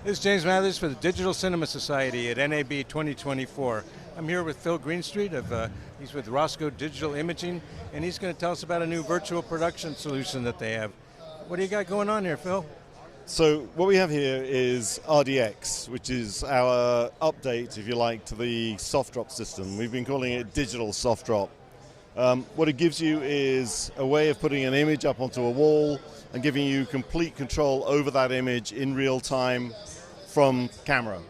This is James Mathers for the Digital Cinema Society at NAB 2024. I'm here with Phil Greenstreet. He's with Rosco Digital Imaging, and he's going to tell us about a new virtual production solution that they have. What do you got going on here, Phil? So what we have here is RDX, which is our update, if you like, to the soft drop system. We've been calling it digital soft drop. What it gives you is a way of putting an image up onto a wall and giving you complete control over that image in real time from camera.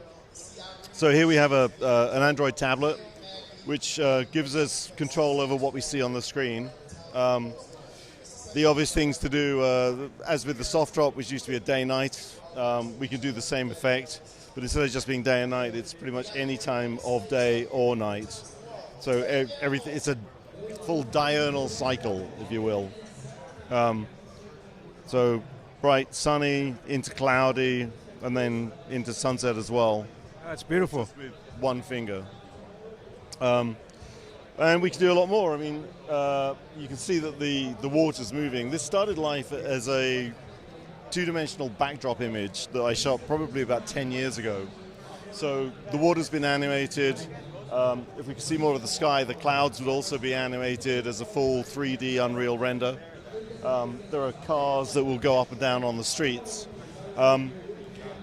So here we have an Android tablet, which gives us control over what we see on the screen. The obvious things to do, as with the soft drop, which used to be a day-night, we can do the same effect, but instead of just being day and night, it's pretty much any time of day or night. So everything, it's a full diurnal cycle, if you will. So bright, sunny, into cloudy, and then into sunset as well. That's beautiful. Just with one finger. And we can do a lot more. I mean, you can see that the water's moving. This started life as a two-dimensional backdrop image that I shot probably about 10 years ago. So the water's been animated. If we could see more of the sky, the clouds would also be animated as a full 3D Unreal render. There are cars that will go up and down on the streets.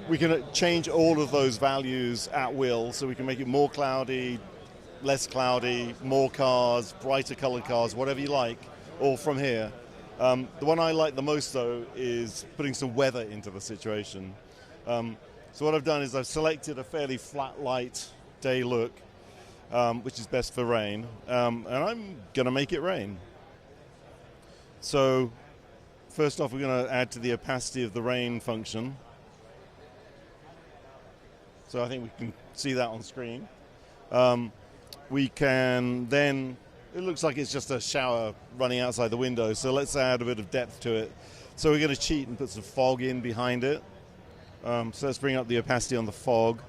We can change all of those values at will, so we can make it more cloudy, less cloudy, more cars, brighter colored cars, whatever you like, all from here. The one I like the most, though, is putting some weather into the situation. So what I've done is I've selected a fairly flat, light day look, which is best for rain, and I'm going to make it rain. So first off, we're going to add to the opacity of the rain function. So I think we can see that on screen. We can then, it looks like it's just a shower running outside the window, so let's add a bit of depth to it. So we're going to cheat and put some fog in behind it. So let's bring up the opacity on the fog.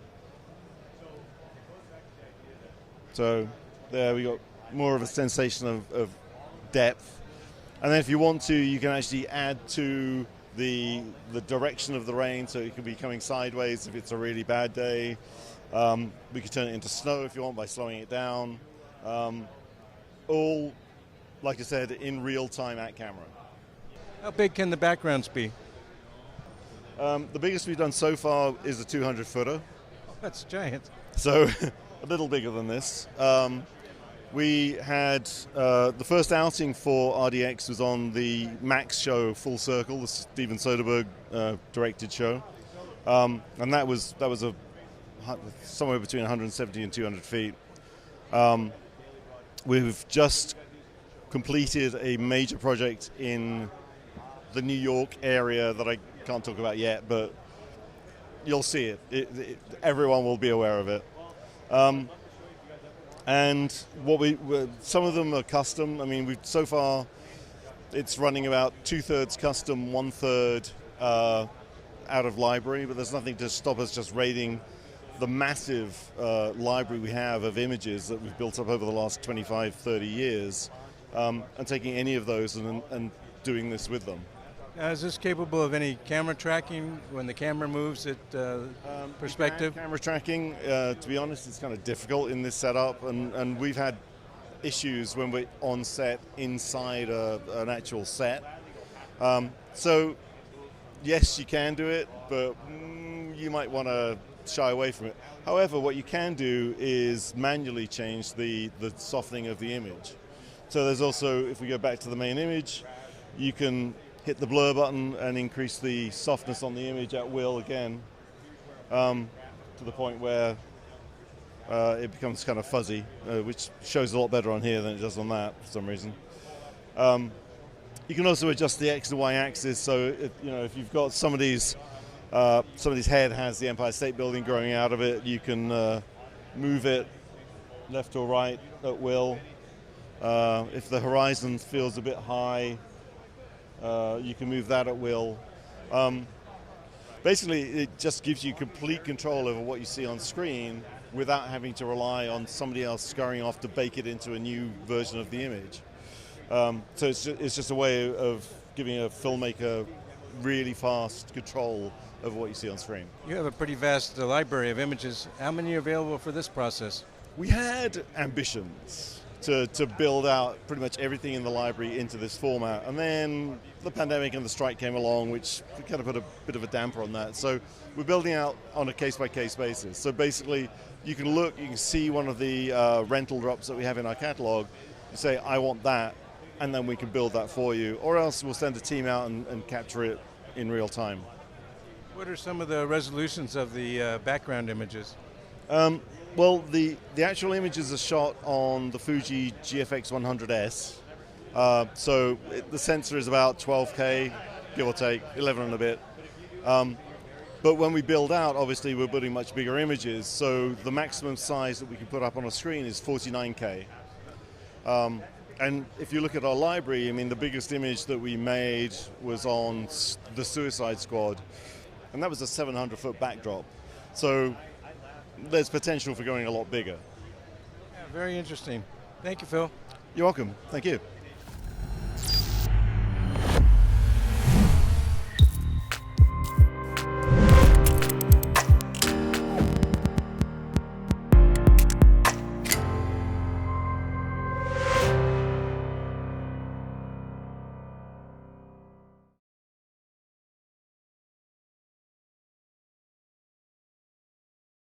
So there we got more of a sensation of depth. And then if you want to, you can actually add to the direction of the rain, so it can be coming sideways if it's a really bad day. We could turn it into snow if you want by slowing it down. All, like I said, in real time at camera. How big can the backgrounds be? The biggest we've done so far is a 200-footer. Oh, that's giant. So a little bigger than this. We had the first outing for RDX was on the Max show Full Circle, the Steven Soderbergh directed show, and that was a somewhere between 170 and 200 feet. We've just completed a major project in the New York area that I can't talk about yet, but you'll see it. Everyone will be aware of it. And some of them are custom. I mean, so far it's running about 2/3 custom, 1/3 out of library, but there's nothing to stop us just raiding the massive library we have of images that we've built up over the last 25, 30 years, and taking any of those and doing this with them. Is this capable of any camera tracking when the camera moves at perspective? Camera tracking, to be honest, it's kind of difficult in this setup, and we've had issues when we're on set inside an actual set. So yes, you can do it, but you might want to shy away from it. However, what you can do is manually change the softening of the image. So there's also, if we go back to the main image, you can hit the blur button and increase the softness on the image at will again, to the point where it becomes kind of fuzzy, which shows a lot better on here than it does on that for some reason. You can also adjust the X and Y axis, so if you've got somebody's head has the Empire State Building growing out of it, you can move it left or right at will. If the horizon feels a bit high, you can move that at will. Basically, it just gives you complete control over what you see on screen without having to rely on somebody else scurrying off to bake it into a new version of the image. So it's just a way of giving a filmmaker really fast control of what you see on screen. You have a pretty vast library of images. How many are available for this process? We had ambitions to build out pretty much everything in the library into this format, and then the pandemic and the strike came along, which kind of put a bit of a damper on that. So we're building out on a case-by-case basis. So basically, you can see one of the rental drops that we have in our catalog, you say, I want that, and then we can build that for you, or else we'll send a team out and capture it in real time. What are some of the resolutions of the background images? Well, the actual images are shot on the Fuji GFX 100S. So the sensor is about 12K, give or take, 11 and a bit. But when we build out, obviously we're putting much bigger images, so the maximum size that we can put up on a screen is 49K. And if you look at our library, I mean, the biggest image that we made was on the Suicide Squad, and that was a 700-foot backdrop. So there's potential for going a lot bigger. Yeah, very interesting. Thank you, Phil. You're welcome. Thank you.